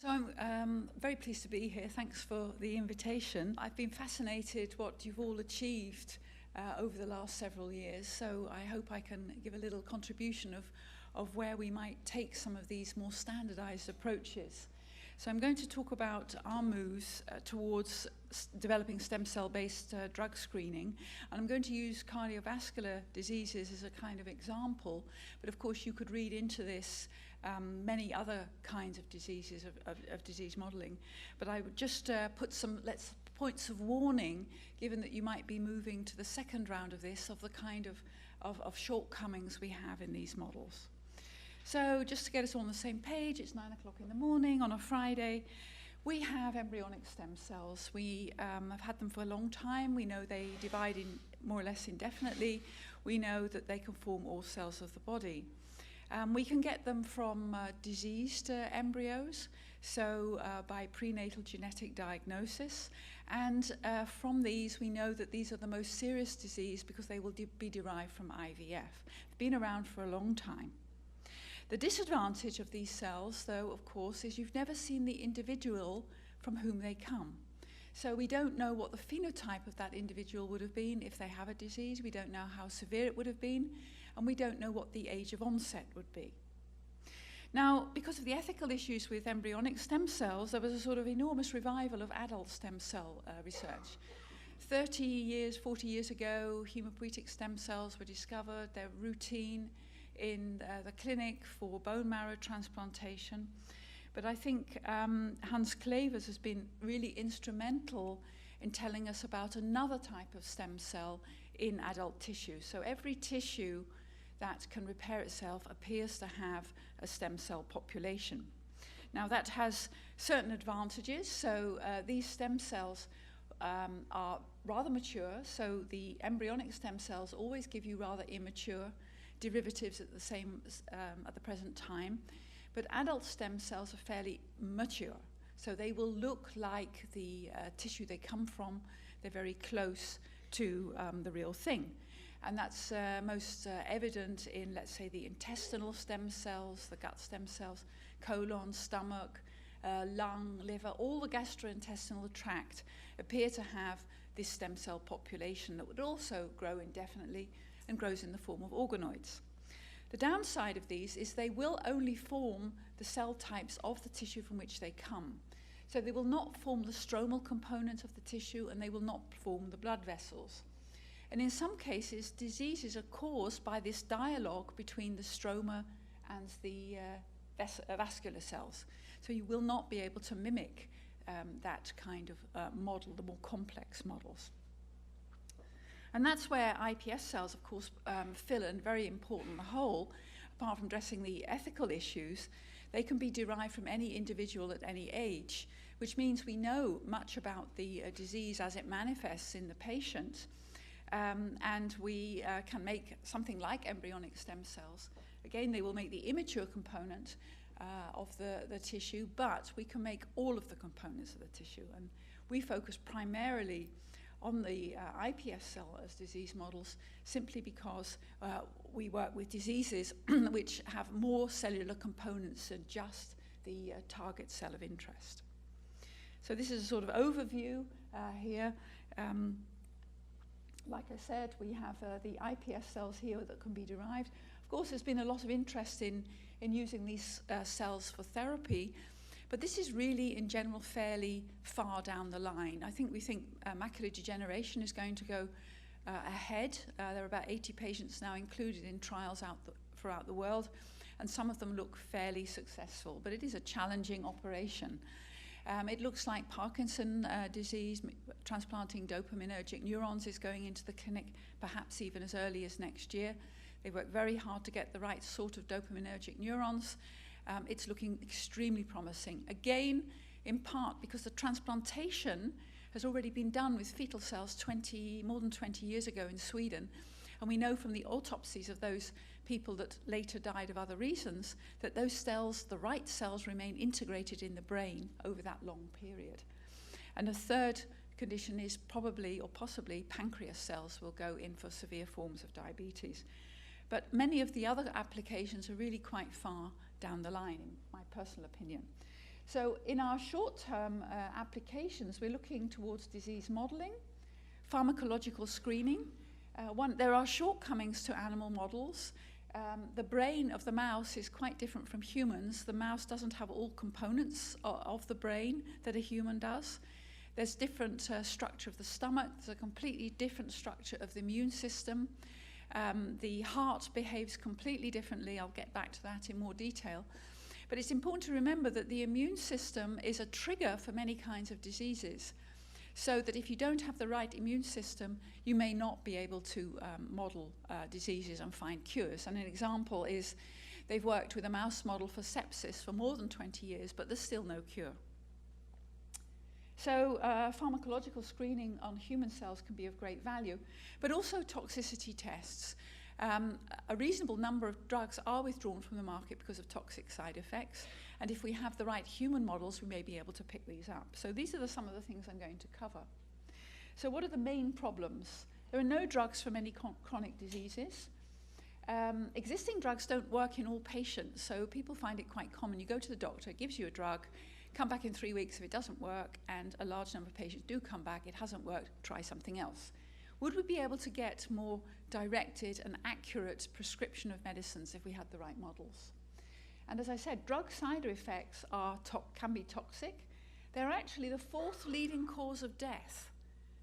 So I'm very pleased to be here. Thanks for the invitation. I've been fascinated what you've all achieved over the last several years, so I hope I can give a little contribution of where we might take some of these more standardized approaches. So I'm going to talk about our moves towards developing stem cell-based drug screening, and I'm going to use cardiovascular diseases as a kind of example, but of course you could read into this many other kinds of diseases, of disease modelling. But I would just put some points of warning, given that you might be moving to the second round of this, of the kind of shortcomings we have in these models. So just to get us all on the same page, it's 9 o'clock in the morning on a Friday. We have embryonic stem cells. We have had them for a long time. We know they divide in more or less indefinitely. We know that they can form all cells of the body. We can get them from diseased embryos, so by prenatal genetic diagnosis. And from these, we know that these are the most serious disease because they will be derived from IVF. They've been around for a long time. The disadvantage of these cells, though, of course, is you've never seen the individual from whom they come. So we don't know what the phenotype of that individual would have been if they have a disease. We don't know how severe it would have been, and we don't know what the age of onset would be. Now, because of the ethical issues with embryonic stem cells, there was a sort of enormous revival of adult stem cell research. 40 years ago, hematopoietic stem cells were discovered. They're routine in the clinic for bone marrow transplantation. But I think Hans Clevers has been really instrumental in telling us about another type of stem cell in adult tissue. So every tissue that can repair itself appears to have a stem cell population. Now that has certain advantages. So these stem cells are rather mature. So the embryonic stem cells always give you rather immature derivatives at the present time. But adult stem cells are fairly mature. So they will look like the tissue they come from. They're very close to the real thing. And that's most evident in, let's say, the intestinal stem cells, the gut stem cells, colon, stomach, lung, liver. All the gastrointestinal tract appear to have this stem cell population that would also grow indefinitely and grows in the form of organoids. The downside of these is they will only form the cell types of the tissue from which they come. So they will not form the stromal component of the tissue, and they will not form the blood vessels. And in some cases, diseases are caused by this dialogue between the stroma and the vascular cells. So you will not be able to mimic that kind of model, the more complex models. And that's where iPS cells, of course, fill a very important role. Apart from addressing the ethical issues, they can be derived from any individual at any age, which means we know much about the disease as it manifests in the patient. And we can make something like embryonic stem cells. Again, they will make the immature component of the tissue, but we can make all of the components of the tissue. And we focus primarily on the iPS cell as disease models simply because we work with diseases which have more cellular components than just the target cell of interest. So this is a sort of overview here. Like I said, we have the iPS cells here that can be derived. Of course, there's been a lot of interest in using these cells for therapy, but this is really, in general, fairly far down the line. We think macular degeneration is going to go ahead. There are about 80 patients now included in trials throughout the world, and some of them look fairly successful, but it is a challenging operation. It looks like Parkinson disease, transplanting dopaminergic neurons is going into the clinic, perhaps even as early as next year. They work very hard to get the right sort of dopaminergic neurons. It's looking extremely promising. Again, in part because the transplantation has already been done with fetal cells more than 20 years ago in Sweden. And we know from the autopsies of those people that later died of other reasons that those cells, the right cells, remain integrated in the brain over that long period. And a third condition is probably or possibly pancreas cells will go in for severe forms of diabetes. But many of the other applications are really quite far down the line, in my personal opinion. So in our short-term applications, we're looking towards disease modeling, pharmacological screening. There are shortcomings to animal models. The brain of the mouse is quite different from humans. The mouse doesn't have all components of the brain that a human does. There's different structure of the stomach. There's a completely different structure of the immune system. The heart behaves completely differently. I'll get back to that in more detail. But it's important to remember that the immune system is a trigger for many kinds of diseases. So that if you don't have the right immune system, you may not be able to model diseases and find cures. And an example is they've worked with a mouse model for sepsis for more than 20 years, but there's still no cure. So pharmacological screening on human cells can be of great value, but also toxicity tests. A reasonable number of drugs are withdrawn from the market because of toxic side effects, and if we have the right human models, we may be able to pick these up. So these are some of the things I'm going to cover. So what are the main problems? There are no drugs for many chronic diseases. Existing drugs don't work in all patients, so people find it quite common. You go to the doctor, gives you a drug, come back in 3 weeks if it doesn't work, and a large number of patients do come back, it hasn't worked, try something else. Would we be able to get more directed and accurate prescription of medicines if we had the right models? And as I said, drug side effects can be toxic. They're actually the 4th leading cause of death.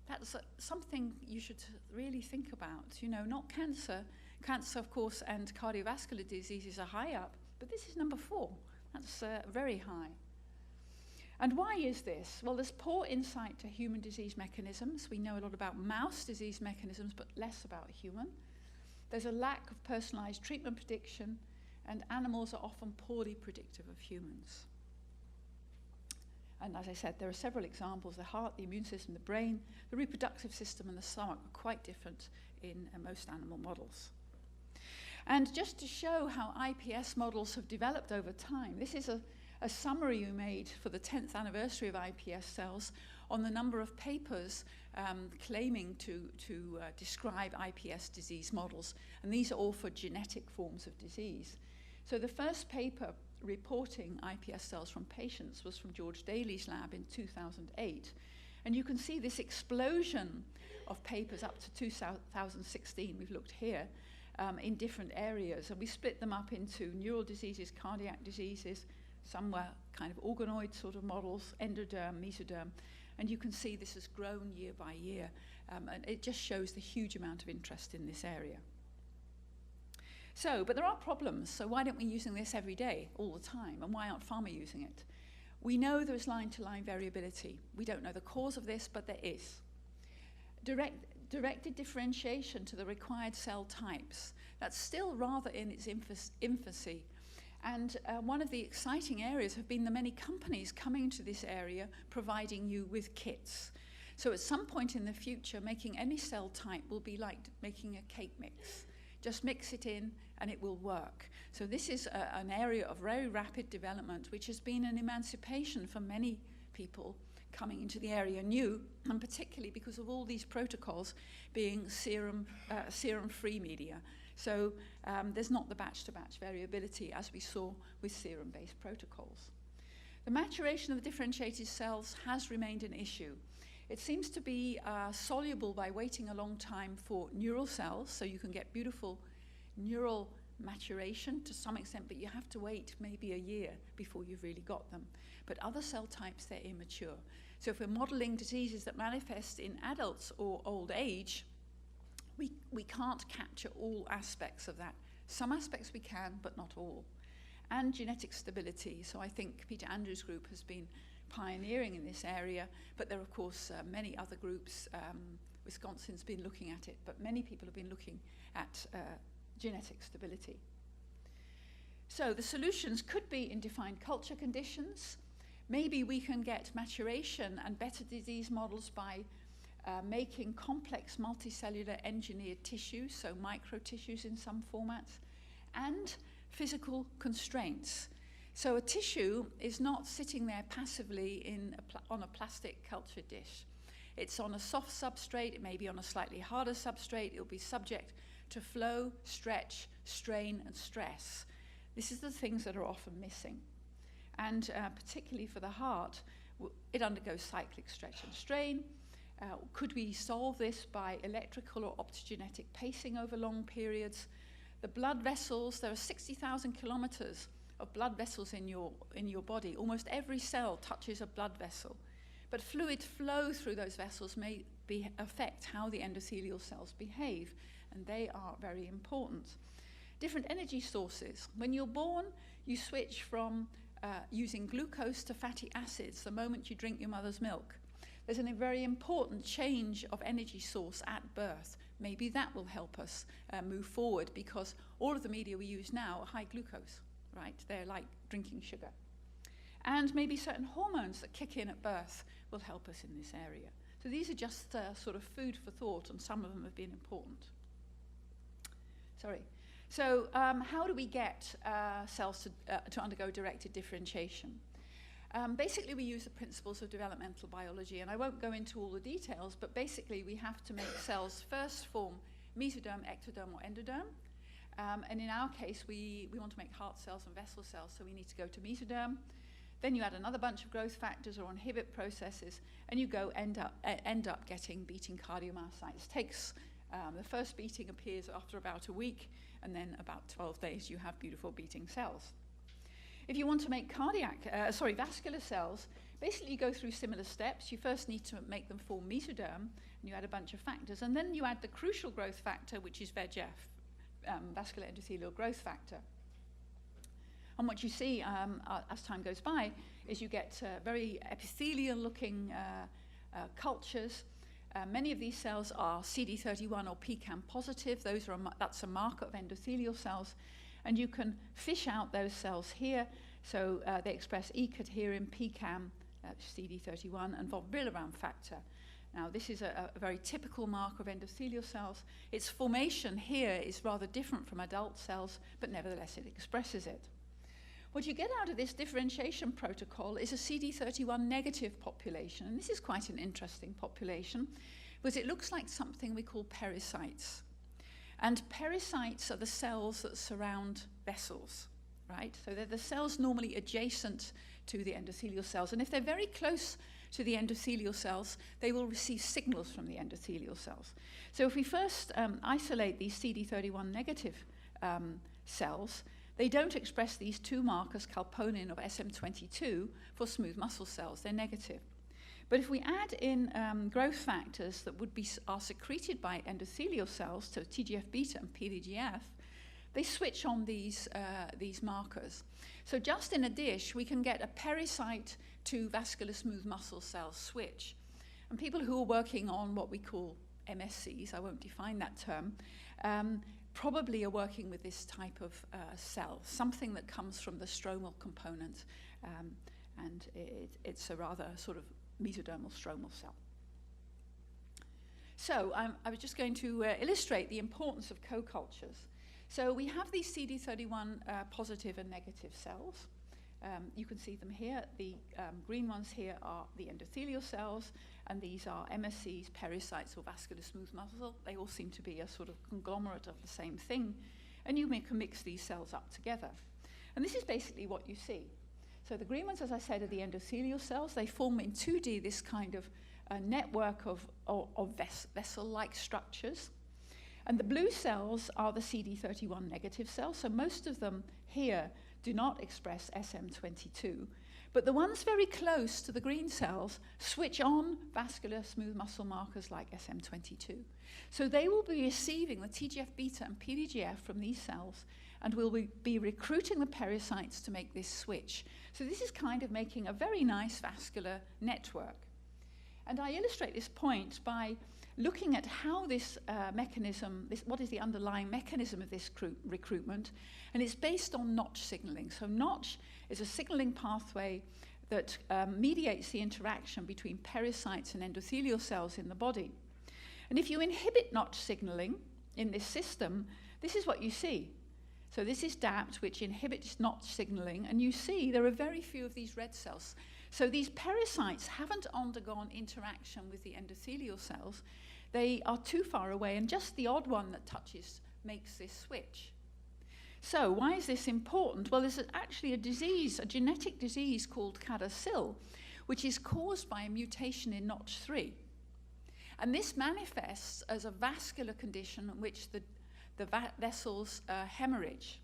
That's something you should really think about. You know, not cancer. Cancer, of course, and cardiovascular diseases are high up, but this is number 4. That's very high. And why is this? Well, there's poor insight to human disease mechanisms. We know a lot about mouse disease mechanisms, but less about human. There's a lack of personalized treatment prediction, and animals are often poorly predictive of humans. And as I said, there are several examples. The heart, the immune system, the brain, the reproductive system, and the stomach are quite different in most animal models. And just to show how iPS models have developed over time, this is a summary we made for the 10th anniversary of iPS cells on the number of papers claiming to describe iPS disease models. And these are all for genetic forms of disease. So the first paper reporting iPS cells from patients was from George Daly's lab in 2008. And you can see this explosion of papers up to 2016. We've looked here in different areas. And we split them up into neural diseases, cardiac diseases. Some were kind of organoid sort of models, endoderm, mesoderm, and you can see this has grown year by year, and it just shows the huge amount of interest in this area. So, but there are problems, so why aren't we using this every day, all the time, and why aren't pharma using it? We know there's line-to-line variability. We don't know the cause of this, but there is. Directed differentiation to the required cell types, that's still rather in its infancy. And one of the exciting areas have been the many companies coming into this area providing you with kits. So at some point in the future, making any cell type will be like making a cake mix. Just mix it in and it will work. So this is an area of very rapid development, which has been an emancipation for many people coming into the area new, and particularly because of all these protocols being serum-free media. So there's not the batch-to-batch variability as we saw with serum-based protocols. The maturation of the differentiated cells has remained an issue. It seems to be soluble by waiting a long time for neural cells, so you can get beautiful neural maturation to some extent, but you have to wait maybe a year before you've really got them. But other cell types, they're immature. So if we're modeling diseases that manifest in adults or old age, we can't capture all aspects of that. Some aspects we can, but not all. And genetic stability. So I think Peter Andrews' group has been pioneering in this area, but there are, of course, many other groups. Wisconsin's been looking at it, but many people have been looking at genetic stability. So the solutions could be in defined culture conditions. Maybe we can get maturation and better disease models by making complex multicellular engineered tissues, so microtissues in some formats, and physical constraints. So a tissue is not sitting there passively on a plastic culture dish. It's on a soft substrate, it may be on a slightly harder substrate, it'll be subject to flow, stretch, strain, and stress. This is the things that are often missing. And particularly for the heart, it undergoes cyclic stretch and strain. Could we solve this by electrical or optogenetic pacing over long periods? The blood vessels, there are 60,000 kilometers of blood vessels in your body. Almost every cell touches a blood vessel. But fluid flow through those vessels may affect how the endothelial cells behave, and they are very important. Different energy sources. When you're born, you switch from using glucose to fatty acids the moment you drink your mother's milk. There's a very important change of energy source at birth. Maybe that will help us move forward, because all of the media we use now are high glucose, right? They're like drinking sugar. And maybe certain hormones that kick in at birth will help us in this area. So these are just sort of food for thought, and some of them have been important. Sorry. So how do we get cells to undergo directed differentiation? Basically, we use the principles of developmental biology, and I won't go into all the details, but basically we have to make cells first form mesoderm, ectoderm, or endoderm. And in our case, we want to make heart cells and vessel cells, so we need to go to mesoderm. Then you add another bunch of growth factors or inhibit processes, and you end up getting beating cardiomyocytes. Takes the first beating appears after about a week, and then about 12 days you have beautiful beating cells. If you want to make vascular cells, basically you go through similar steps. You first need to make them form mesoderm, and you add a bunch of factors, and then you add the crucial growth factor, which is VEGF, vascular endothelial growth factor. And what you see as time goes by is you get very epithelial-looking cultures. Many of these cells are CD31 or PCAM positive. That's a marker of endothelial cells. And you can fish out those cells here. So they express E-cadherin, PCAM, CD31, and von Willebrand factor. Now, this is a very typical marker of endothelial cells. Its formation here is rather different from adult cells, but nevertheless it expresses it. What you get out of this differentiation protocol is a CD31 negative population. And this is quite an interesting population, because it looks like something we call pericytes. And pericytes are the cells that surround vessels, right? So they're the cells normally adjacent to the endothelial cells. And if they're very close to the endothelial cells, they will receive signals from the endothelial cells. So if we first isolate these CD31 negative cells, they don't express these two markers, calponin of SM22, for smooth muscle cells. They're negative. But if we add in growth factors that are secreted by endothelial cells, so TGF-beta and PDGF, they switch on these markers. So just in a dish, we can get a pericyte to vascular smooth muscle cell switch. And people who are working on what we call MSCs, I won't define that term, probably are working with this type of cell, something that comes from the stromal component, and it's a rather sort of mesodermal stromal cell. So I was just going to illustrate the importance of co-cultures. So we have these CD31 positive and negative cells. You can see them here. The green ones here are the endothelial cells, and these are MSCs, pericytes, or vascular smooth muscle. They all seem to be a sort of conglomerate of the same thing, and you can mix these cells up together. And this is basically what you see. So the green ones, as I said, are the endothelial cells. They form in 2D this kind of network of vessel-like structures. And the blue cells are the CD31 negative cells. So most of them here do not express SM22. But the ones very close to the green cells switch on vascular smooth muscle markers like SM22. So they will be receiving the TGF-beta and PDGF from these cells, and will be recruiting the pericytes to make this switch. So this is kind of making a very nice vascular network. And I illustrate this point by looking at how this mechanism, what is the underlying mechanism of this recruitment, and it's based on Notch signaling. So Notch is a signaling pathway that mediates the interaction between pericytes and endothelial cells in the body. And if you inhibit Notch signaling in this system, this is what you see. So this is DAPT, which inhibits Notch signaling, and you see there are very few of these red cells. So these pericytes haven't undergone interaction with the endothelial cells. They are too far away, and just the odd one that touches makes this switch. So why is this important? Well, there's actually a disease, a genetic disease called CADASIL, which is caused by a mutation in Notch3. And this manifests as a vascular condition in which the vessels hemorrhage.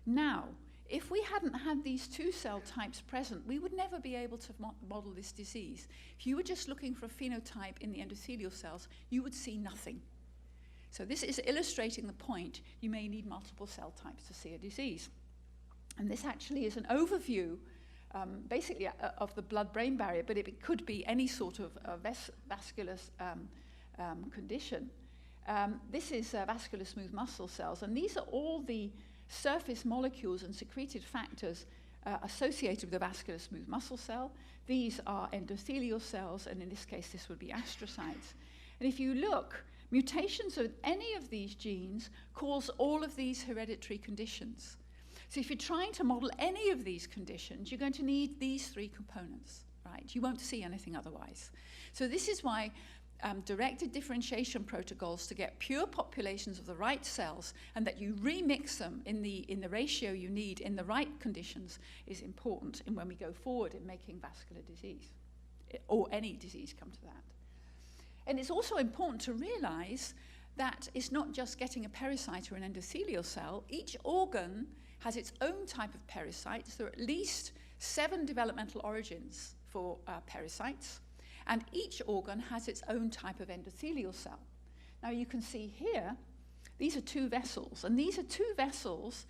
Now, if we hadn't had these two cell types present, we would never be able to model this disease. If you were just looking for a phenotype in the endothelial cells, you would see nothing. So this is illustrating the point, you may need multiple cell types to see a disease. And this actually is an overview, basically, of the blood-brain barrier, but it could be any sort of vascular condition. This is vascular smooth muscle cells, and these are all the surface molecules and secreted factors associated with the vascular smooth muscle cell. These are endothelial cells, and in this case, this would be astrocytes. And if you look, mutations of any of these genes cause all of these hereditary conditions. So if you're trying to model any of these conditions, you're going to need these three components, right? You won't see anything otherwise. So this is why directed differentiation protocols to get pure populations of the right cells and that you remix them in the ratio you need in the right conditions is important in when we go forward in making vascular disease, or any disease come to that. And it's also important to realize that it's not just getting a pericyte or an endothelial cell. Each organ has its own type of pericytes. There are at least 7 developmental origins for pericytes, and each organ has its own type of endothelial cell. Now you can see here, these are 2 vessels, and these are 2 vessels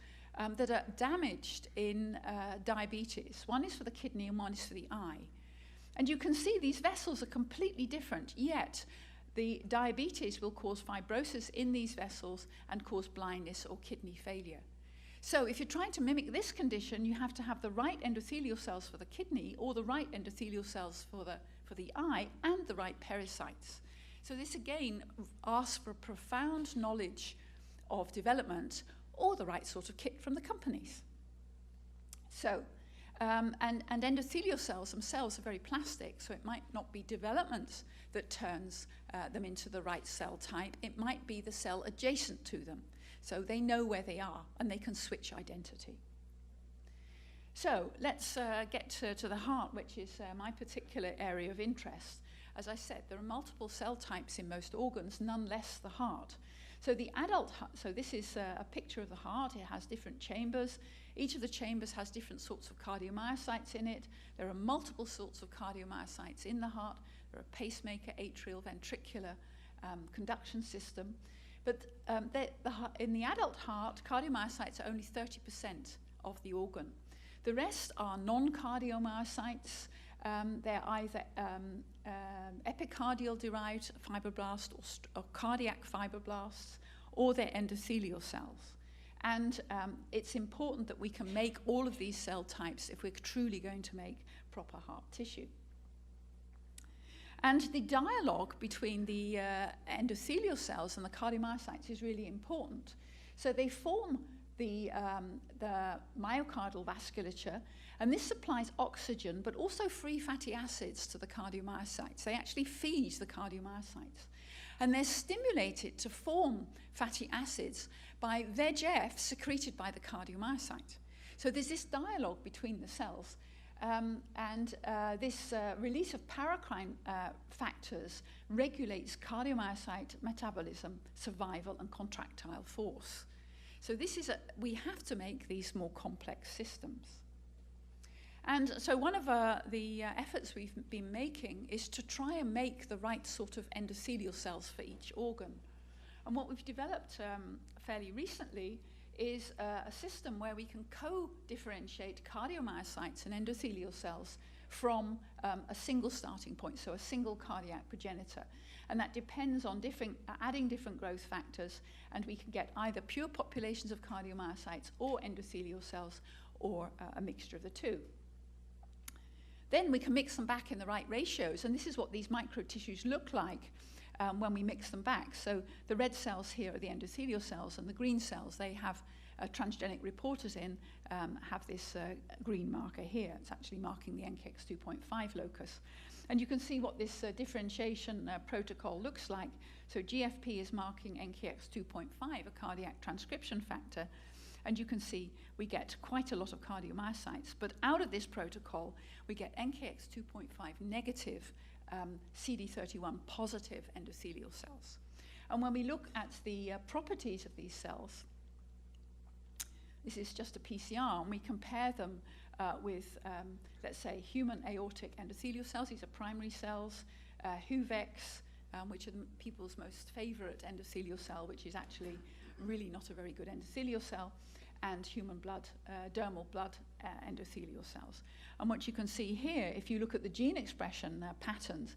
that are damaged in diabetes. One is for the kidney and one is for the eye. And you can see these vessels are completely different, yet the diabetes will cause fibrosis in these vessels and cause blindness or kidney failure. So if you're trying to mimic this condition, you have to have the right endothelial cells for the kidney or the right endothelial cells for the eye and the right pericytes. So this again asks for profound knowledge of development or the right sort of kit from the companies. So, and endothelial cells themselves are very plastic, so it might not be development that turns them into the right cell type. It might be the cell adjacent to them. So they know where they are and they can switch identity. So let's get to the heart, which is my particular area of interest. As I said, there are multiple cell types in most organs, none less the heart. So the adult heart, so this is a picture of the heart. It has different chambers. Each of the chambers has different sorts of cardiomyocytes in it. There are multiple sorts of cardiomyocytes in the heart. There are pacemaker, atrial, ventricular, conduction system. But in the adult heart, cardiomyocytes are only 30% of the organ. The rest are non-cardiomyocytes. They're either epicardial-derived fibroblasts or cardiac fibroblasts, or they're endothelial cells. And it's important that we can make all of these cell types if we're truly going to make proper heart tissue. And the dialogue between the endothelial cells and the cardiomyocytes is really important. So they form the myocardial vasculature, and this supplies oxygen, but also free fatty acids to the cardiomyocytes. They actually feed the cardiomyocytes. And they're stimulated to form fatty acids by VEGF secreted by the cardiomyocyte. So there's this dialogue between the cells. This release of paracrine factors regulates cardiomyocyte metabolism, survival, and contractile force. So this is we have to make these more complex systems. And so one of the efforts we've been making is to try and make the right sort of endothelial cells for each organ. And what we've developed fairly recently is a system where we can co-differentiate cardiomyocytes and endothelial cells from a single starting point, so a single cardiac progenitor. And that depends on adding different growth factors, and we can get either pure populations of cardiomyocytes or endothelial cells, or a mixture of the two. Then we can mix them back in the right ratios, and this is what these microtissues look like when we mix them back. So the red cells here are the endothelial cells, and the green cells, they have transgenic reporters have this green marker here. It's actually marking the NKX 2.5 locus. And you can see what this differentiation protocol looks like. So GFP is marking NKX 2.5, a cardiac transcription factor, And you can see we get quite a lot of cardiomyocytes. But out of this protocol, we get NKX 2.5 negative CD31 positive endothelial cells. And when we look at the properties of these cells, this is just a PCR, and we compare them with, let's say, human aortic endothelial cells. These are primary cells, HUVECs, which are people's most favorite endothelial cell, which is actually really not a very good endothelial cell, and human blood, dermal blood endothelial cells. And what you can see here, if you look at the gene expression patterns,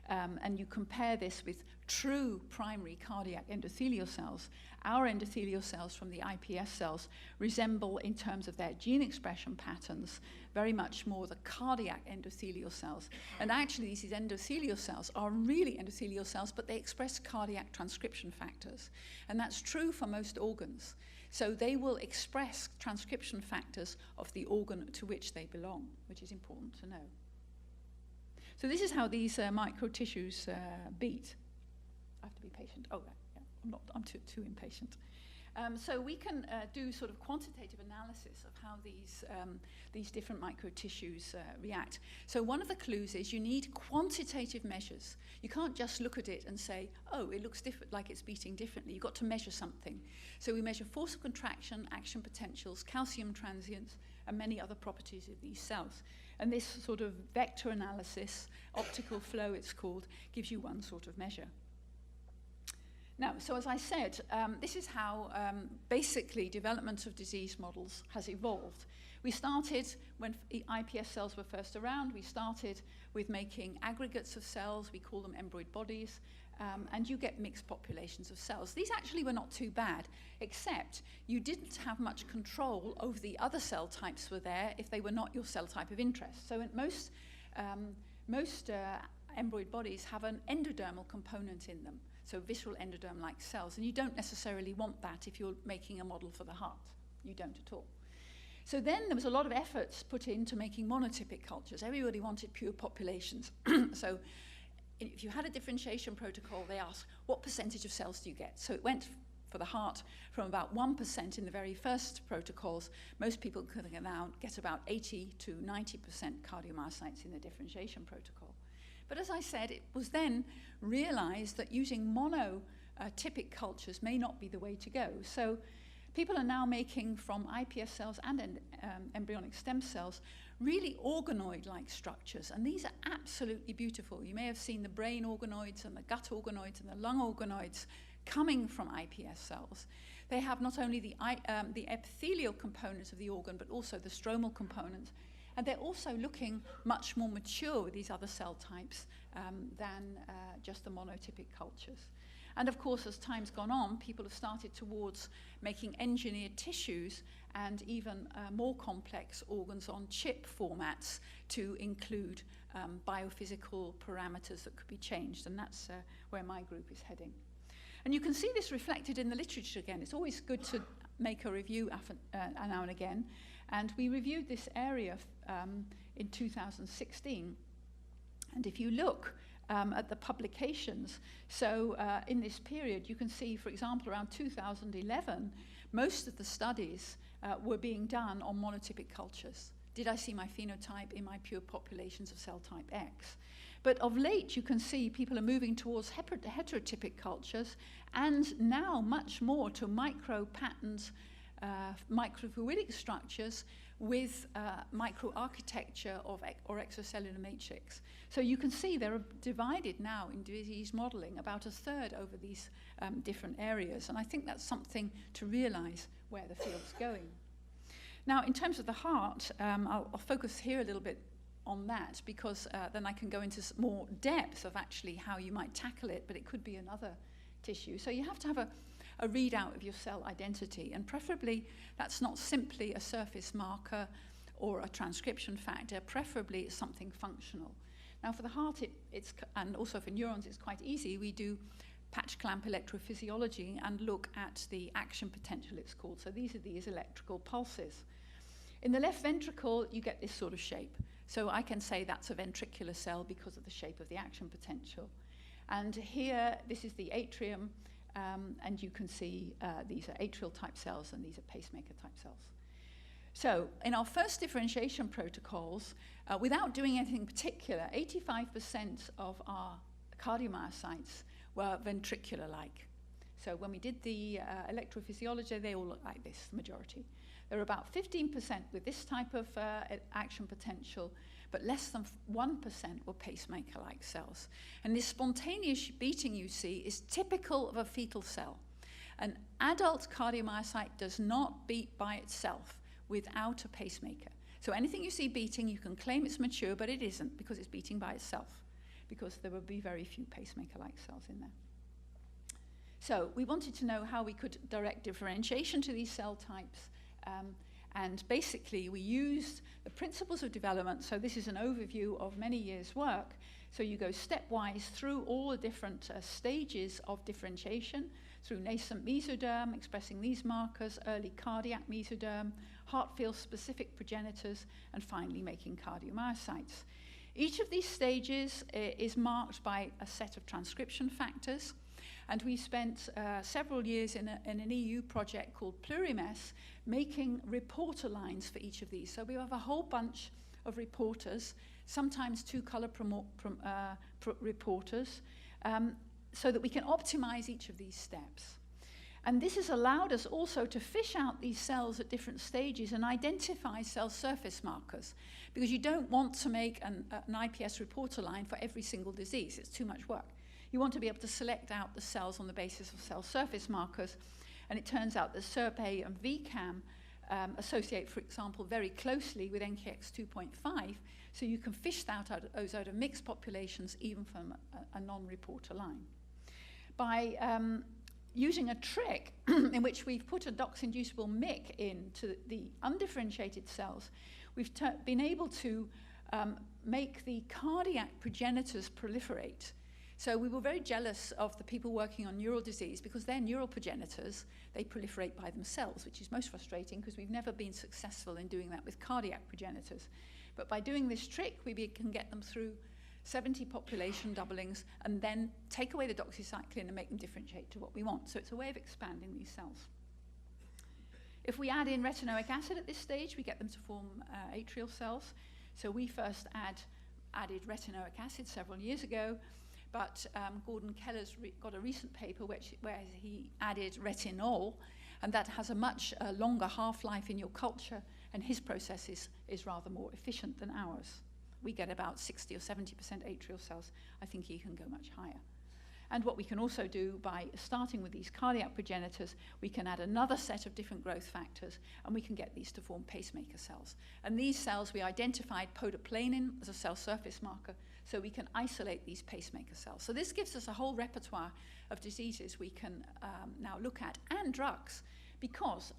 and you compare this with true primary cardiac endothelial cells, our endothelial cells from the iPS cells resemble, in terms of their gene expression patterns, very much more the cardiac endothelial cells. And actually, these endothelial cells are really endothelial cells, but they express cardiac transcription factors. And that's true for most organs. So they will express transcription factors of the organ to which they belong, which is important to know. So this is how these microtissues beat. I have to be patient. Oh, yeah, I'm too impatient. So we can do sort of quantitative analysis of how these different microtissues react. So one of the clues is you need quantitative measures. You can't just look at it and say, oh, it looks different, like it's beating differently. You've got to measure something. So we measure force of contraction, action potentials, calcium transients, and many other properties of these cells. And this sort of vector analysis, optical flow it's called, gives you one sort of measure. Now, so as I said, this is how basically development of disease models has evolved. We started, when iPS cells were first around, we started with making aggregates of cells, we call them embryonic bodies, and you get mixed populations of cells. These actually were not too bad, except you didn't have much control over the other cell types were there if they were not your cell type of interest. So in most embryonic bodies have an endodermal component in them, so visceral endoderm-like cells, and you don't necessarily want that if you're making a model for the heart. You don't at all. So then there was a lot of efforts put into making monotypic cultures. Everybody wanted pure populations. So if you had a differentiation protocol, they asked, what percentage of cells do you get? So it went for the heart from about 1% in the very first protocols. Most people could now get about 80 to 90% cardiomyocytes in the differentiation protocol. But as I said, it was then realized that using monotypic cultures may not be the way to go. So people are now making from iPS cells and embryonic stem cells really organoid-like structures, and these are absolutely beautiful. You may have seen the brain organoids and the gut organoids and the lung organoids coming from iPS cells. They have not only the epithelial components of the organ, but also the stromal components. And they're also looking much more mature with these other cell types than just the monotypic cultures. And of course, as time's gone on, people have started towards making engineered tissues and even more complex organs on chip formats to include biophysical parameters that could be changed. And that's where my group is heading. And you can see this reflected in the literature again. It's always good to make a review now and again. And we reviewed this area in 2016. And if you look at the publications, so in this period, you can see, for example, around 2011, most of the studies were being done on monotypic cultures. Did I see my phenotype in my pure populations of cell type X? But of late, you can see people are moving towards heterotypic cultures, and now much more to micro patterns, microfluidic structures with microarchitecture or extracellular matrix. So you can see they're divided now in disease modeling, about a third over these different areas. And I think that's something to realize where the field's going. Now, in terms of the heart, I'll focus here a little bit on that, because then I can go into more depth of actually how you might tackle it, but it could be another tissue. So you have to have a readout of your cell identity, and preferably that's not simply a surface marker or a transcription factor, preferably it's something functional. Now for the heart, and also for neurons, it's quite easy. We do patch clamp electrophysiology and look at the action potential, it's called. So these are these electrical pulses. In the left ventricle, you get this sort of shape. So I can say that's a ventricular cell because of the shape of the action potential. And here, this is the atrium. And you can see these are atrial type cells and these are pacemaker type cells. So in our first differentiation protocols, without doing anything particular, 85% of our cardiomyocytes were ventricular-like. So when we did the electrophysiology, they all look like this, the majority. There were about 15% with this type of action potential, but less than 1% were pacemaker-like cells. And this spontaneous beating you see is typical of a fetal cell. An adult cardiomyocyte does not beat by itself without a pacemaker. So anything you see beating, you can claim it's mature, but it isn't because it's beating by itself, because there would be very few pacemaker-like cells in there. So we wanted to know how we could direct differentiation to these cell types. And basically, we used the principles of development. So this is an overview of many years' work. So you go stepwise through all the different stages of differentiation, through nascent mesoderm, expressing these markers, early cardiac mesoderm, heart field-specific progenitors, and finally making cardiomyocytes. Each of these stages is marked by a set of transcription factors. And we spent several years in an EU project called Plurimes, making reporter lines for each of these. So we have a whole bunch of reporters, sometimes two-color reporters, so that we can optimize each of these steps. And this has allowed us also to fish out these cells at different stages and identify cell surface markers, because you don't want to make an IPS reporter line for every single disease. It's too much work. You want to be able to select out the cells on the basis of cell surface markers. And it turns out that SERPA and VCAM associate, for example, very closely with NKX 2.5. So you can fish that out of mixed populations, even from a non-reporter line. By using a trick in which we've put a DOX-inducible MYC into the undifferentiated cells, we've been able to make the cardiac progenitors proliferate. So we were very jealous of the people working on neural disease because their neural progenitors, they proliferate by themselves, which is most frustrating because we've never been successful in doing that with cardiac progenitors. But by doing this trick, we can get them through 70 population doublings and then take away the doxycycline and make them differentiate to what we want. So it's a way of expanding these cells. If we add in retinoic acid at this stage, we get them to form atrial cells. So we first added retinoic acid several years ago. But Gordon Keller's got a recent paper where he added retinol, and that has a much longer half-life in your culture, and his process is rather more efficient than ours. We get about 60 or 70% atrial cells. I think he can go much higher. And what we can also do by starting with these cardiac progenitors, we can add another set of different growth factors, and we can get these to form pacemaker cells. And these cells, we identified podoplanin as a cell surface marker, so we can isolate these pacemaker cells. So this gives us a whole repertoire of diseases we can now look at, and drugs, because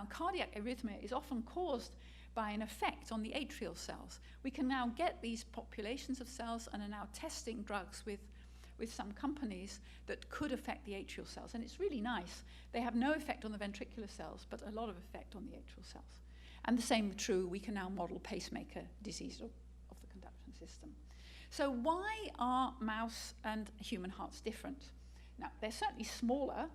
cardiac arrhythmia is often caused by an effect on the atrial cells. We can now get these populations of cells and are now testing drugs with some companies that could affect the atrial cells. And it's really nice. They have no effect on the ventricular cells, but a lot of effect on the atrial cells. And the same true, we can now model pacemaker disease of the conduction system. So why are mouse and human hearts different? Now, they're certainly smaller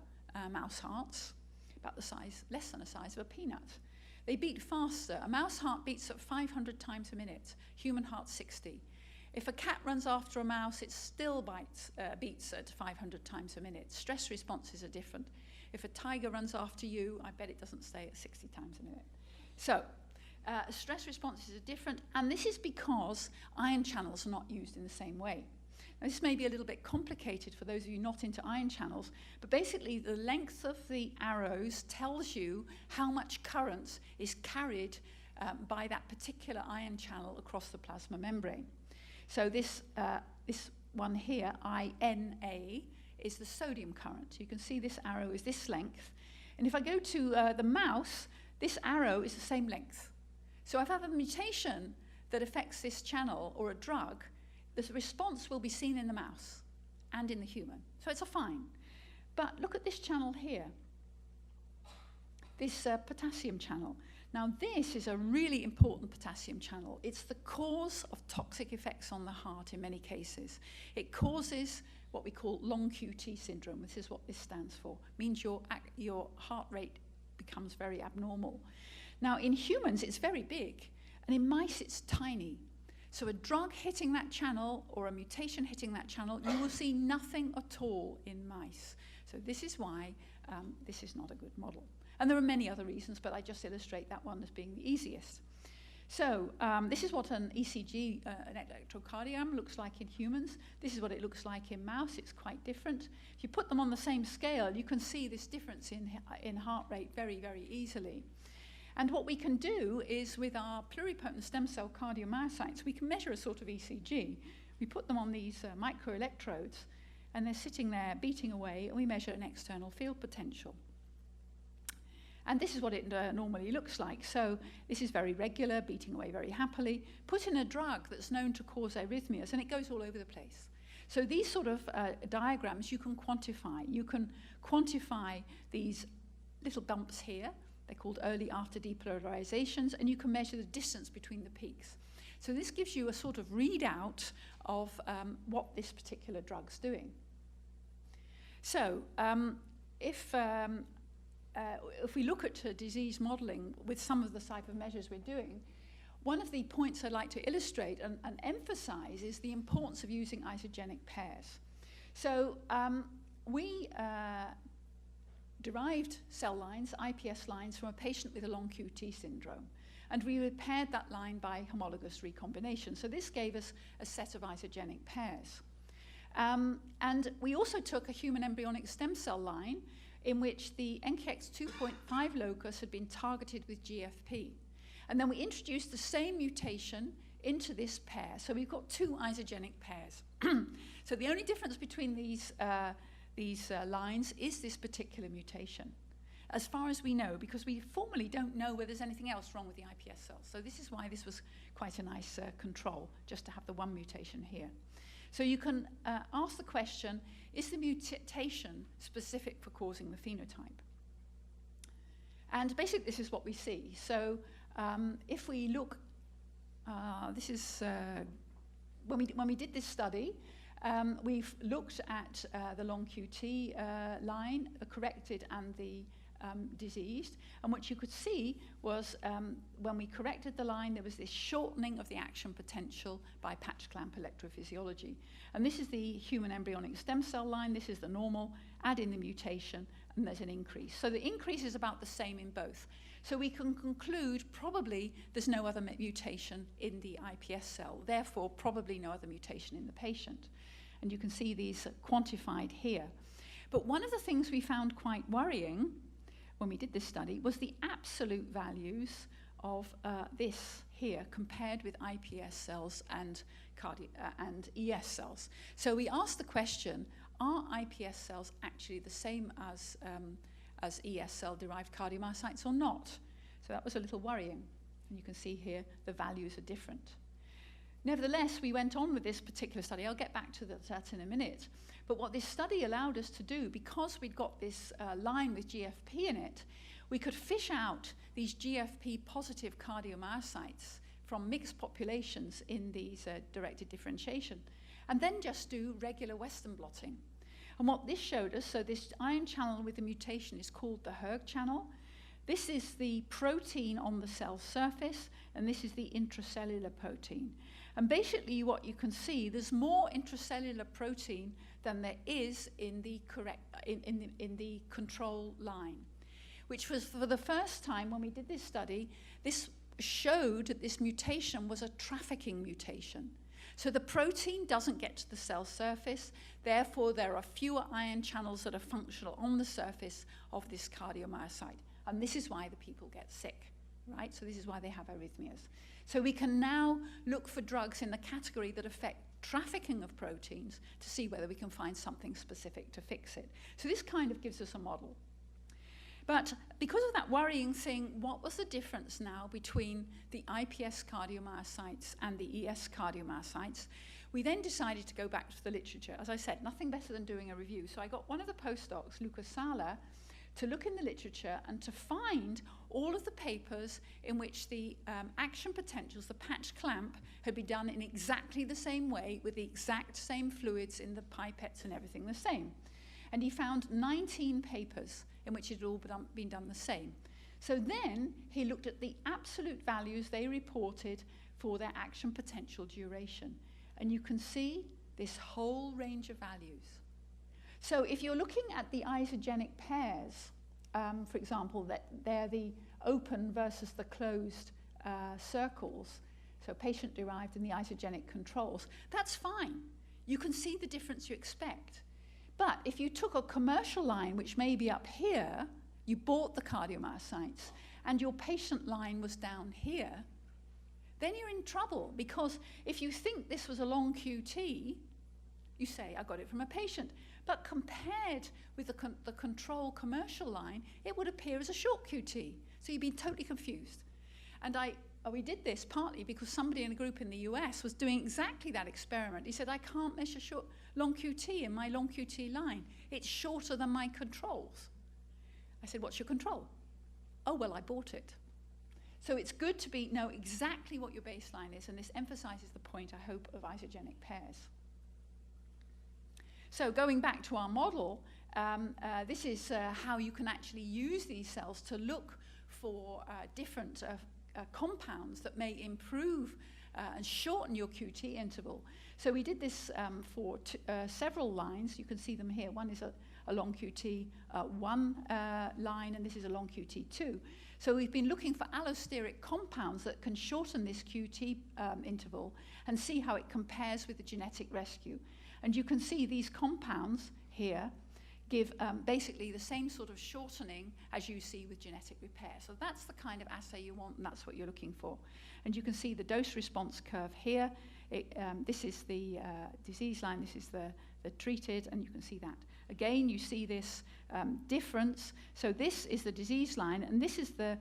mouse hearts, about the size, less than the size of a peanut. They beat faster. A mouse heart beats at 500 times a minute, human heart 60. If a cat runs after a mouse, it still beats at 500 times a minute. Stress responses are different. If a tiger runs after you, I bet it doesn't stay at 60 times a minute. So stress responses are different, and this is because ion channels are not used in the same way. Now, this may be a little bit complicated for those of you not into ion channels, but basically the length of the arrows tells you how much current is carried by that particular ion channel across the plasma membrane. So this one here, INA, is the sodium current. You can see this arrow is this length. And if I go to the mouse, this arrow is the same length. So if I have a mutation that affects this channel or a drug, the response will be seen in the mouse and in the human. So it's a fine. But look at this channel here, this potassium channel. Now, this is a really important potassium channel. It's the cause of toxic effects on the heart in many cases. It causes what we call long QT syndrome. This is what this stands for. It means your heart rate becomes very abnormal. Now, in humans, it's very big, and in mice, it's tiny. So a drug hitting that channel or a mutation hitting that channel, you will see nothing at all in mice. So this is why this is not a good model. And there are many other reasons, but I just illustrate that one as being the easiest. So this is what an ECG, an electrocardiogram, looks like in humans. This is what it looks like in mouse. It's quite different. If you put them on the same scale, you can see this difference in heart rate very, very easily. And what we can do is, with our pluripotent stem cell cardiomyocytes, we can measure a sort of ECG. We put them on these microelectrodes, and they're sitting there beating away, and we measure an external field potential. And this is what it normally looks like. So this is very regular, beating away very happily. Put in a drug that's known to cause arrhythmias, and it goes all over the place. So these sort of diagrams you can quantify. You can quantify these little bumps here. They're called early after depolarizations, and you can measure the distance between the peaks. So this gives you a sort of readout of what this particular drug's doing. So if we look at disease modeling with some of the type of measures we're doing, one of the points I'd like to illustrate and emphasize is the importance of using isogenic pairs. So we derived cell lines, iPS lines, from a patient with a long QT syndrome, and we repaired that line by homologous recombination. So this gave us a set of isogenic pairs. And we also took a human embryonic stem cell line in which the NKX 2.5 locus had been targeted with GFP. And then we introduced the same mutation into this pair. So we've got two isogenic pairs. So the only difference between these lines is this particular mutation, as far as we know, because we formally don't know whether there's anything else wrong with the iPS cells. So this is why this was quite a nice control, just to have the one mutation here. So you can ask the question, is the mutation specific for causing the phenotype? And basically this is what we see. So if we look, this is, when we did this study, we've looked at the long QT line, the corrected and the diseased, and what you could see was when we corrected the line, there was this shortening of the action potential by patch clamp electrophysiology. And this is the human embryonic stem cell line, this is the normal, add in the mutation, and there's an increase. So the increase is about the same in both. So we can conclude probably there's no other mutation in the iPS cell, therefore probably no other mutation in the patient. And you can see these quantified here. But one of the things we found quite worrying when we did this study was the absolute values of this here compared with iPS cells and ES cells. So we asked the question, are iPS cells actually the same as ES cell-derived cardiomyocytes or not? So that was a little worrying. And you can see here the values are different. Nevertheless, we went on with this particular study. I'll get back to that in a minute. But what this study allowed us to do, because we'd got this line with GFP in it, we could fish out these GFP-positive cardiomyocytes from mixed populations in these directed differentiation, and then just do regular Western blotting. And what this showed us, so this ion channel with the mutation is called the hERG channel. This is the protein on the cell surface, and this is the intracellular protein. And basically what you can see, there's more intracellular protein than there is in the control line, which was for the first time when we did this study, this showed that this mutation was a trafficking mutation. So the protein doesn't get to the cell surface, therefore there are fewer ion channels that are functional on the surface of this cardiomyocyte. And this is why the people get sick, right? So this is why they have arrhythmias. So we can now look for drugs in the category that affect trafficking of proteins to see whether we can find something specific to fix it. So this kind of gives us a model. But because of that worrying thing, what was the difference now between the iPS cardiomyocytes and the ES cardiomyocytes? We then decided to go back to the literature. As I said, nothing better than doing a review. So I got one of the postdocs, Lucas Sala, to look in the literature and to find all of the papers in which the action potentials, the patch clamp, had been done in exactly the same way with the exact same fluids in the pipettes and everything the same. And he found 19 papers in which it had all been done the same. So then he looked at the absolute values they reported for their action potential duration. And you can see this whole range of values. So if you're looking at the isogenic pairs, for example, that they're the open versus the closed circles, so patient-derived and the isogenic controls, that's fine. You can see the difference you expect. But if you took a commercial line, which may be up here, you bought the cardiomyocytes, and your patient line was down here, then you're in trouble, because if you think this was a long QT, you say, I got it from a patient. But compared with the control commercial line, it would appear as a short QT. So you'd be totally confused. And we did this partly because somebody in a group in the US was doing exactly that experiment. He said, I can't measure long QT in my long QT line. It's shorter than my controls. I said, what's your control? Oh, well, I bought it. So it's good to know exactly what your baseline is, and this emphasizes the point, I hope, of isogenic pairs. So going back to our model, this is how you can actually use these cells to look for different compounds that may improve and shorten your QT interval. So we did this for several lines. You can see them here. One is a long QT 1 line, and this is a long QT 2. So we've been looking for allosteric compounds that can shorten this QT interval and see how it compares with the genetic rescue. And you can see these compounds here give basically the same sort of shortening as you see with genetic repair. So that's the kind of assay you want, and that's what you're looking for. And you can see the dose response curve here. This is the disease line, this is the treated, and you can see that. Again, you see this difference. So this is the disease line, and this is the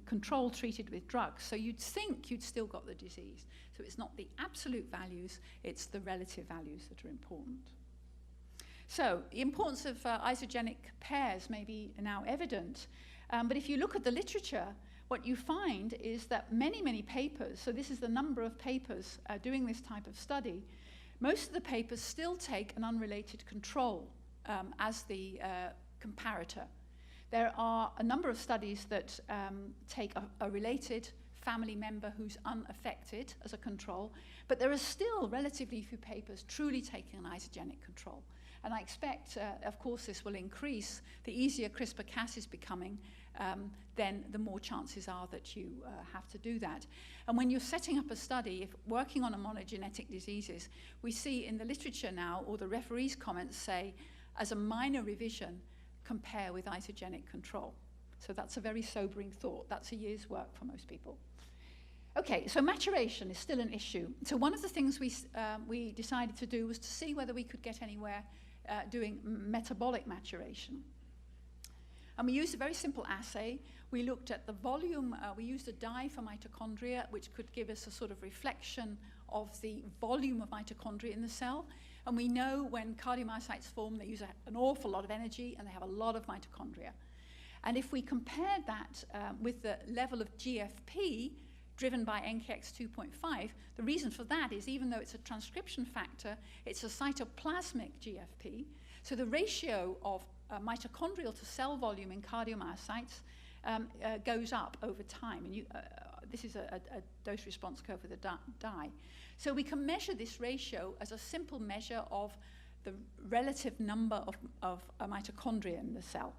control treated with drugs. So you'd think you'd still got the disease. So it's not the absolute values, it's the relative values that are important. So the importance of isogenic pairs may be now evident, but if you look at the literature, what you find is that many papers, so this is the number of papers doing this type of study, most of the papers still take an unrelated control as the comparator. There are a number of studies that take a related family member who's unaffected as a control, but there are still relatively few papers truly taking an isogenic control. And I expect, of course, this will increase. The easier CRISPR-Cas is becoming, then the more chances are that you have to do that. And when you're setting up a study, if working on a monogenetic diseases, we see in the literature now, or the referees' comments say, as a minor revision, compare with isogenic control. So that's a very sobering thought. That's a year's work for most people. Okay, so maturation is still an issue. So one of the things we decided to do was to see whether we could get anywhere doing metabolic maturation. And we used a very simple assay. We looked at the volume. We used a dye for mitochondria, which could give us a sort of reflection of the volume of mitochondria in the cell. And we know when cardiomyocytes form, they use an awful lot of energy, and they have a lot of mitochondria. And if we compared that with the level of GFP, driven by NKX 2.5, the reason for that is even though it's a transcription factor, it's a cytoplasmic GFP. So the ratio of mitochondrial to cell volume in cardiomyocytes goes up over time. And this is a dose response curve with a dye. So we can measure this ratio as a simple measure of the relative number of mitochondria in the cell.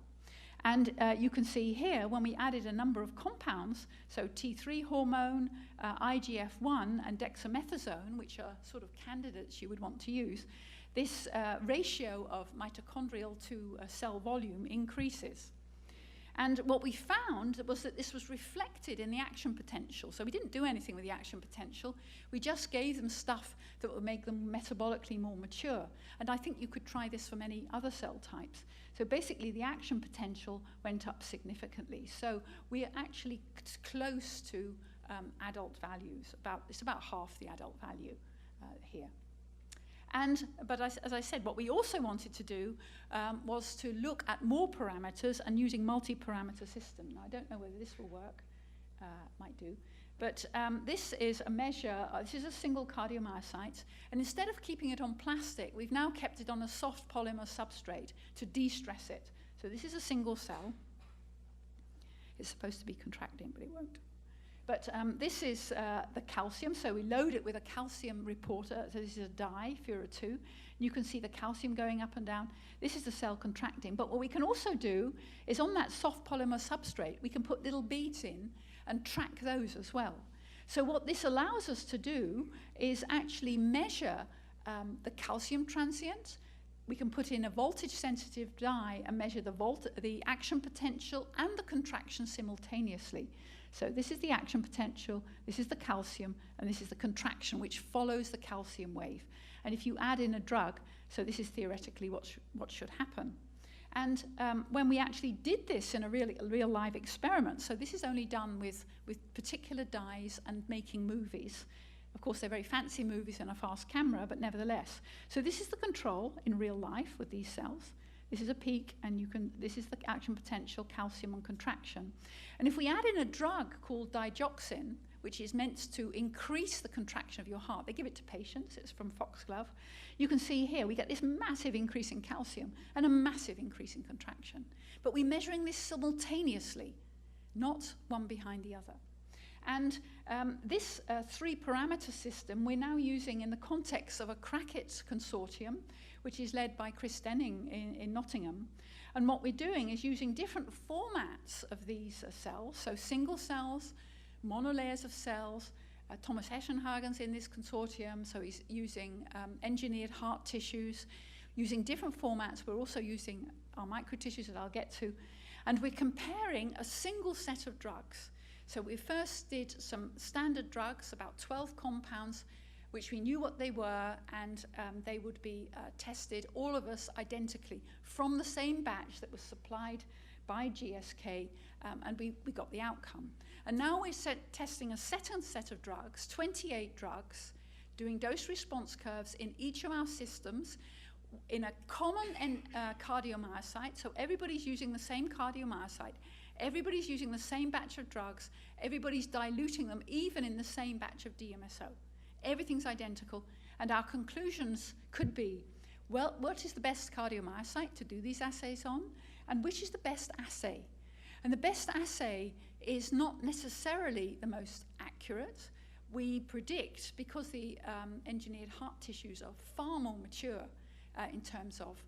And you can see here, when we added a number of compounds, so T3 hormone, IGF-1, and dexamethasone, which are sort of candidates you would want to use, this ratio of mitochondrial to cell volume increases. And what we found was that this was reflected in the action potential. So we didn't do anything with the action potential. We just gave them stuff that would make them metabolically more mature. And I think you could try this for many other cell types. So basically, the action potential went up significantly. So we are actually close to adult values. It's about half the adult value here. But as I said, what we also wanted to do was to look at more parameters and using multi-parameter system. Now, I don't know whether this will work. Might do. But this is a measure, this is a single cardiomyocyte, and instead of keeping it on plastic, we've now kept it on a soft polymer substrate to de-stress it. So this is a single cell. It's supposed to be contracting, but it won't. But this is the calcium, so we load it with a calcium reporter. So this is a dye, Fura2. You can see the calcium going up and down. This is the cell contracting. But what we can also do is on that soft polymer substrate, we can put little beads in and track those as well. So what this allows us to do is actually measure the calcium transient. We can put in a voltage-sensitive dye and measure the action potential and the contraction simultaneously. So this is the action potential, this is the calcium, and this is the contraction, which follows the calcium wave. And if you add in a drug, so this is theoretically what should happen. And when we actually did this in a real live experiment, so this is only done with particular dyes and making movies. Of course, they're very fancy movies and a fast camera, but nevertheless. So this is the control in real life with these cells. This is a peak, and this is the action potential, calcium and contraction. And if we add in a drug called digoxin, which is meant to increase the contraction of your heart, they give it to patients, it's from Foxglove. You can see here, we get this massive increase in calcium and a massive increase in contraction. But we're measuring this simultaneously, not one behind the other. And this three-parameter system we're now using in the context of a Crackit consortium, which is led by Chris Denning in Nottingham. And what we're doing is using different formats of these cells, so single cells, monolayers of cells. Thomas Eschenhagen's in this consortium, so he's using engineered heart tissues, using different formats. We're also using our microtissues that I'll get to. And we're comparing a single set of drugs. So we first did some standard drugs, about 12 compounds, which we knew what they were, and they would be tested, all of us identically, from the same batch that was supplied by GSK, and we got the outcome. And now we're testing a second set of drugs, 28 drugs, doing dose response curves in each of our systems in a common cardiomyocyte, so everybody's using the same cardiomyocyte, everybody's using the same batch of drugs, everybody's diluting them even in the same batch of DMSO. Everything's identical, and our conclusions could be, well, what is the best cardiomyocyte to do these assays on, and which is the best assay? And the best assay is not necessarily the most accurate. We predict, because the engineered heart tissues are far more mature in terms of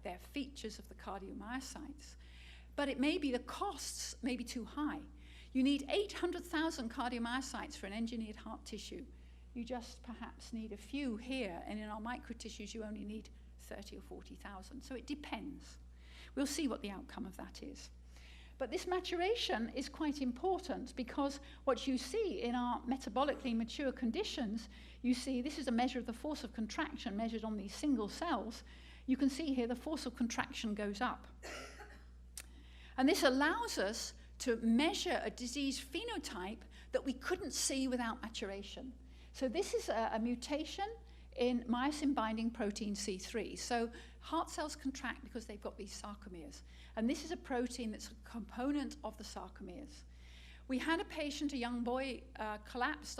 their features of the cardiomyocytes, but it may be the costs may be too high. You need 800,000 cardiomyocytes for an engineered heart tissue. You just perhaps need a few here, and in our microtissues you only need 30 or 40,000. So it depends. We'll see what the outcome of that is. But this maturation is quite important, because what you see in our metabolically mature conditions, you see this is a measure of the force of contraction measured on these single cells. You can see here the force of contraction goes up. And this allows us to measure a disease phenotype that we couldn't see without maturation. So this is a mutation in myosin-binding protein C3. So heart cells contract because they've got these sarcomeres. And this is a protein that's a component of the sarcomeres. We had a patient, a young boy, collapsed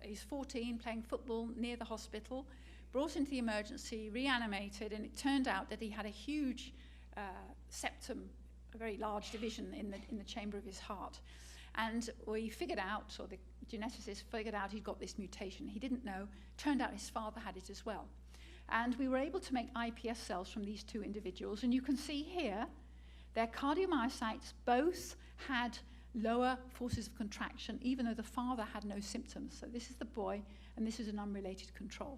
he's 14, playing football near the hospital, brought into the emergency, reanimated, and it turned out that he had a huge septum, a very large division in the chamber of his heart. And we figured out, or the geneticist figured out, he'd got this mutation. He didn't know. Turned out his father had it as well. And we were able to make iPS cells from these two individuals. And you can see here, their cardiomyocytes both had lower forces of contraction, even though the father had no symptoms. So this is the boy, and this is an unrelated control.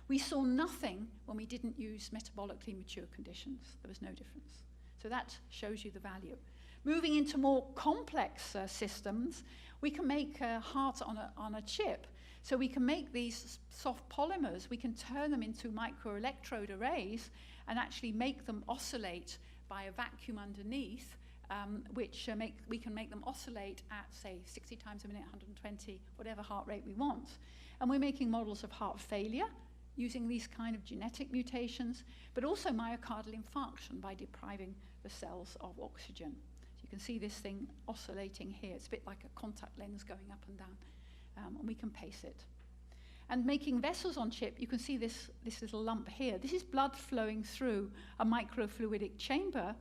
We saw nothing when we didn't use metabolically mature conditions. There was no difference. So that shows you the value. Moving into more complex systems, we can make a heart on a chip. So we can make these soft polymers, we can turn them into microelectrode arrays and actually make them oscillate by a vacuum underneath, which we can make them oscillate at, say, 60 times a minute, 120, whatever heart rate we want. And we're making models of heart failure using these kind of genetic mutations, but also myocardial infarction by depriving the cells of oxygen. So you can see this thing oscillating here. It's a bit like a contact lens going up and down, and we can pace it. And making vessels on chip, you can see this little lump here. This is blood flowing through a microfluidic chamber,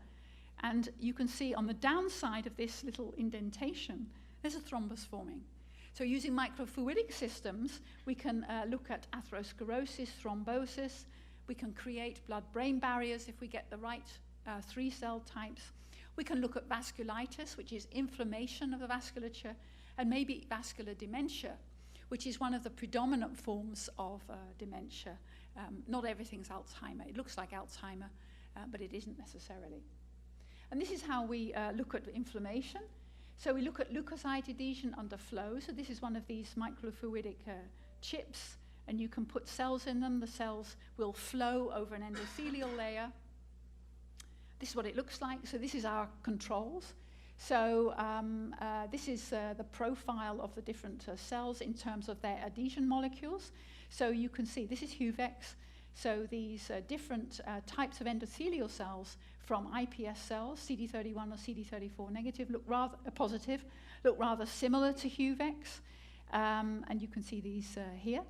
and you can see on the downside of this little indentation, there's a thrombus forming. So using microfluidic systems, we can look at atherosclerosis, thrombosis. We can create blood-brain barriers if we get the right 3-cell types. We can look at vasculitis, which is inflammation of the vasculature, and maybe vascular dementia, which is one of the predominant forms of dementia. Not everything's Alzheimer. It looks like Alzheimer, but it isn't necessarily. And this is how we look at inflammation. So we look at leukocyte adhesion under flow. So this is one of these microfluidic chips, and you can put cells in them. The cells will flow over an endothelial layer. This is what it looks like. So this is our controls. So this is the profile of the different cells in terms of their adhesion molecules. So you can see this is HUVEC. So these different types of endothelial cells from iPS cells, CD31 or CD34 negative, look rather positive, look rather similar to HUVEC. And you can see these here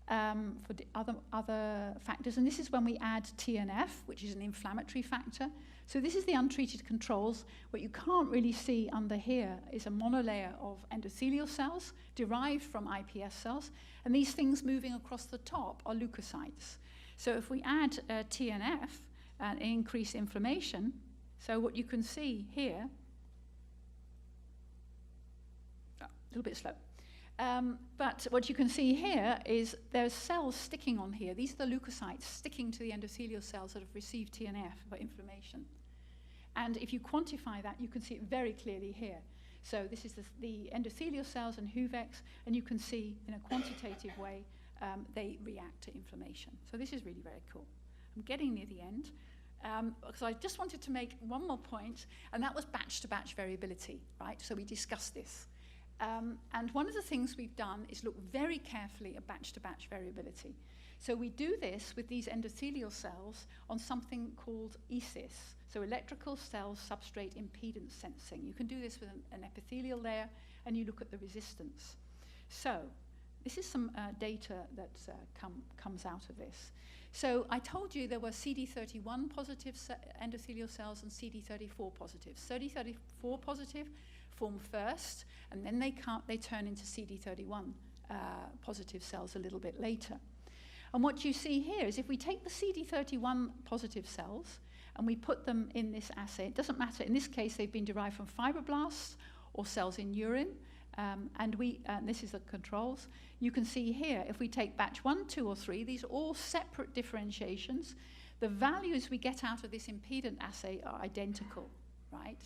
for the other factors. And this is when we add TNF, which is an inflammatory factor. So this is the untreated controls. What you can't really see under here is a monolayer of endothelial cells derived from iPS cells. And these things moving across the top are leukocytes. So if we add TNF and increase inflammation, so what you can see here, a little bit slow, but what you can see here is there's cells sticking on here. These are the leukocytes sticking to the endothelial cells that have received TNF for inflammation. And if you quantify that, you can see it very clearly here. So this is the endothelial cells and HUVEC, and you can see in a quantitative way they react to inflammation. So this is really very cool. I'm getting near the end, because I just wanted to make one more point, and that was batch-to-batch variability, right? So we discussed this. And one of the things we've done is look very carefully at batch-to-batch variability. So we do this with these endothelial cells on something called EBiSC, so electrical cell substrate impedance sensing. You can do this with an epithelial layer, and you look at the resistance. So this is some data that comes out of this. So I told you there were CD31 positive endothelial cells and CD34 positives. CD34 positive form first, and then they turn into CD31 positive cells a little bit later. And what you see here is if we take the CD31 positive cells and we put them in this assay, it doesn't matter. In this case, they've been derived from fibroblasts or cells in urine. And this is the controls. You can see here, if we take batch 1, 2, or 3, these are all separate differentiations. The values we get out of this impedant assay are identical, right?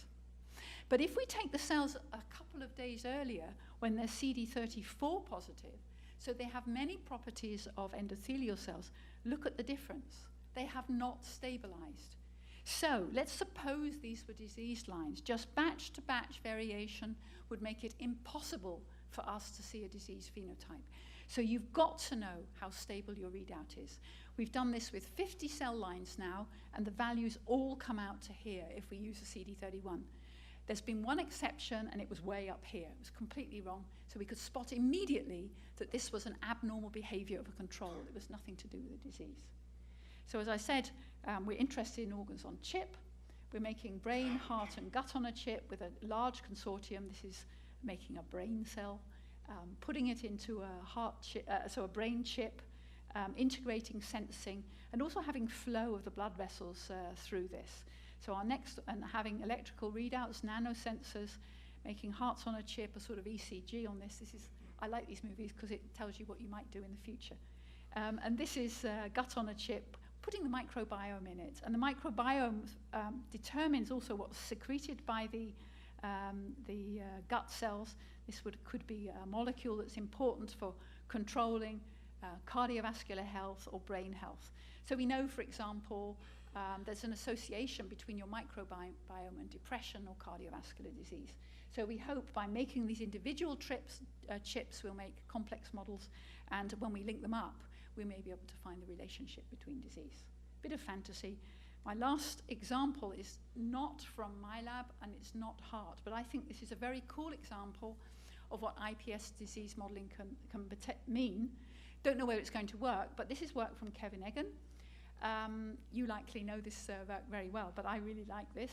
But if we take the cells a couple of days earlier, when they're CD34 positive, so they have many properties of endothelial cells, look at the difference. They have not stabilized. So let's suppose these were disease lines. Just batch-to-batch variation would make it impossible for us to see a disease phenotype. So you've got to know how stable your readout is. We've done this with 50 cell lines now, and the values all come out to here if we use a CD31. There's been one exception, and it was way up here. It was completely wrong. So we could spot immediately that this was an abnormal behavior of a control. It was nothing to do with the disease. So as I said, we're interested in organs on chip. We're making brain, heart, and gut on a chip with a large consortium. This is making a brain cell, putting it into a heart chip, so a brain chip, integrating sensing, and also having flow of the blood vessels through this. So our next, and having electrical readouts, nanosensors, making hearts on a chip, a sort of ECG on this. This is, I like these movies because it tells you what you might do in the future. And this is gut on a chip, putting the microbiome in it. And the microbiome determines also what's secreted by the gut cells. This could be a molecule that's important for controlling cardiovascular health or brain health. So we know, for example, there's an association between your microbiome and depression or cardiovascular disease. So we hope by making these individual chips, we'll make complex models, and when we link them up, we may be able to find the relationship between disease. Bit of fantasy. My last example is not from my lab, and it's not heart, but I think this is a very cool example of what iPS disease modeling can mean. Don't know whether it's going to work, but this is work from Kevin Egan. You likely know this work very well, but I really like this.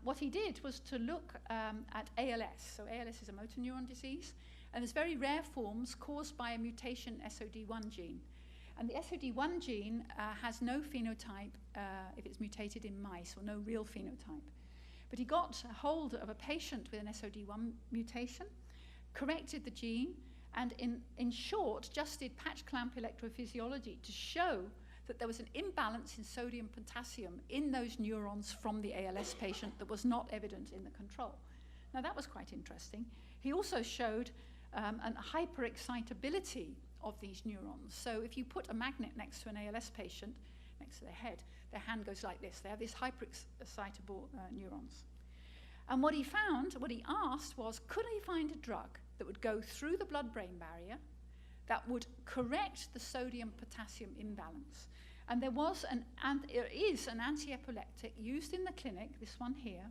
What he did was to look at ALS. So ALS is a motor neuron disease, and there's very rare forms caused by a mutation SOD1 gene. And the SOD1 gene has no phenotype if it's mutated in mice, or no real phenotype. But he got a hold of a patient with an SOD1 mutation, corrected the gene, and in short, just did patch clamp electrophysiology to show that there was an imbalance in sodium potassium in those neurons from the ALS patient that was not evident in the control. Now that was quite interesting. He also showed an hyperexcitability of these neurons. So if you put a magnet next to an ALS patient, next to their head, their hand goes like this. They have these hyperexcitable neurons. And what he found, what he asked was, could he find a drug that would go through the blood-brain barrier that would correct the sodium-potassium imbalance? And there is an anti-epileptic used in the clinic, this one here,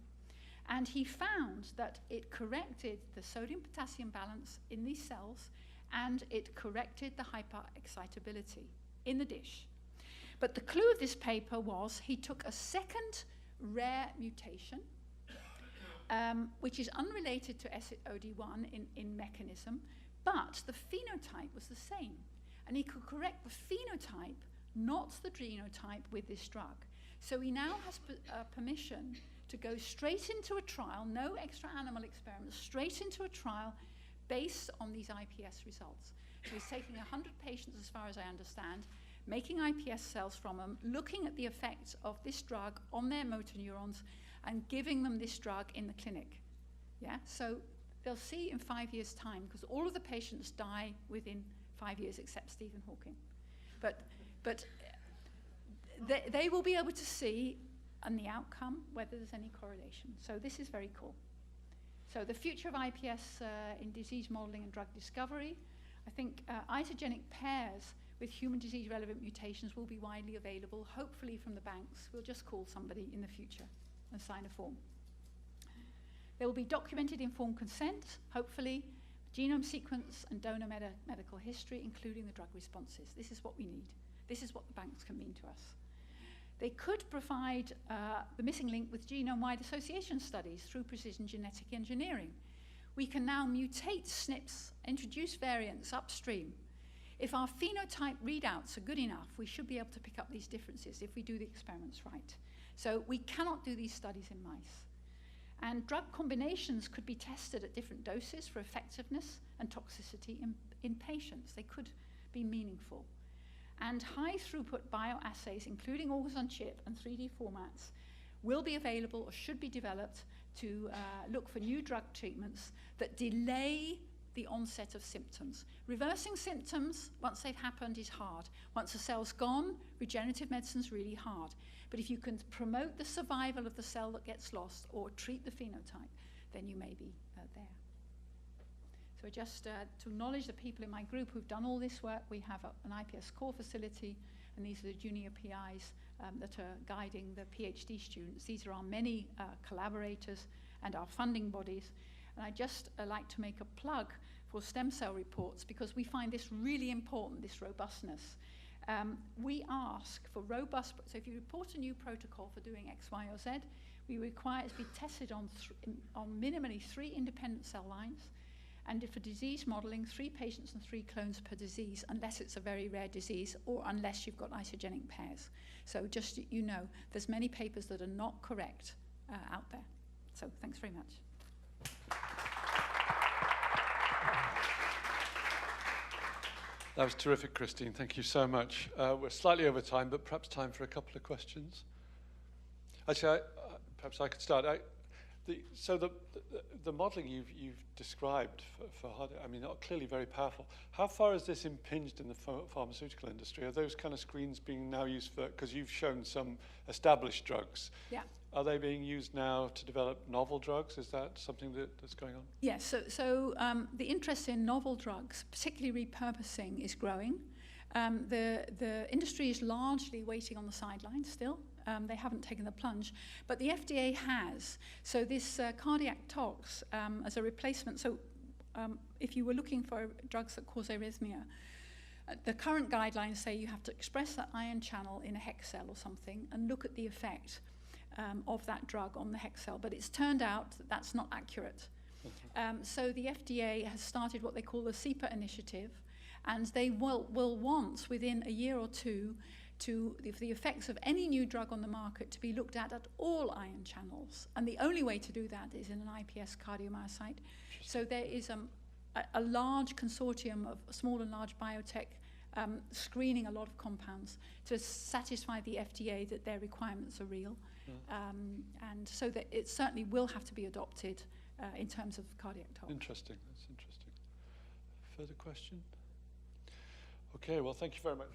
and he found that it corrected the sodium-potassium balance in these cells, and it corrected the hyperexcitability in the dish. But the clue of this paper was he took a second rare mutation, which is unrelated to SOD1 in mechanism, but the phenotype was the same. And he could correct the phenotype, not the genotype, with this drug. So he now has permission to go straight into a trial, no extra animal experiments, straight into a trial based on these iPS results. So he's taking 100 patients, as far as I understand, making iPS cells from them, looking at the effects of this drug on their motor neurons, and giving them this drug in the clinic. Yeah, so they'll see in 5 years' time, because all of the patients die within 5 years except Stephen Hawking. But they will be able to see on the outcome whether there's any correlation. So this is very cool. So the future of iPS in disease modeling and drug discovery, I think isogenic pairs with human disease-relevant mutations will be widely available, hopefully from the banks. We'll just call somebody in the future and sign a form. There will be documented informed consent, hopefully, genome sequence and donor medical history, including the drug responses. This is what we need. This is what the banks can mean to us. They could provide the missing link with genome-wide association studies through precision genetic engineering. We can now mutate SNPs, introduce variants upstream. If our phenotype readouts are good enough, we should be able to pick up these differences if we do the experiments right. So we cannot do these studies in mice. And drug combinations could be tested at different doses for effectiveness and toxicity in patients. They could be meaningful. And high-throughput bioassays, including organs on chip and 3D formats, will be available or should be developed to look for new drug treatments that delay the onset of symptoms. Reversing symptoms, once they've happened, is hard. Once the cell's gone, regenerative medicine's really hard. But if you can promote the survival of the cell that gets lost or treat the phenotype, then you may be there. So just to acknowledge the people in my group who've done all this work, we have an iPS core facility, and these are the junior PIs that are guiding the PhD students. These are our many collaborators and our funding bodies. And I just like to make a plug for stem cell reports, because we find this really important, this robustness. We ask for robust, so if you report a new protocol for doing X, Y, or Z, we require it to be tested on minimally 3 independent cell lines, and for disease modeling, 3 patients and 3 clones per disease, unless it's a very rare disease or unless you've got isogenic pairs. So just so you know, there's many papers that are not correct out there. So thanks very much. That was terrific, Christine. Thank you so much. We're slightly over time, but perhaps time for a couple of questions. Actually, perhaps I could start. So the modelling you've described for heart, I mean, are clearly very powerful. How far is this impinged in the pharmaceutical industry? Are those kind of screens being now used for, because you've shown some established drugs. Yeah. Are they being used now to develop novel drugs? Is that something that's going on? Yes, so the interest in novel drugs, particularly repurposing, is growing. The industry is largely waiting on the sidelines still. They haven't taken the plunge, but the FDA has. So this cardiac tox as a replacement, so if you were looking for drugs that cause arrhythmia, the current guidelines say you have to express that ion channel in a hex cell or something and look at the effect of that drug on the hex cell, but it's turned out that that's not accurate. So the FDA has started what they call the CEPA initiative, and they will want, within a year or two, the effects of any new drug on the market to be looked at all ion channels. And the only way to do that is in an iPS cardiomyocyte. So there is a large consortium of small and large biotech screening a lot of compounds to satisfy the FDA that their requirements are real. And so that it certainly will have to be adopted in terms of cardiac tox. Interesting, that's interesting. Further question? Okay, well, thank you very much.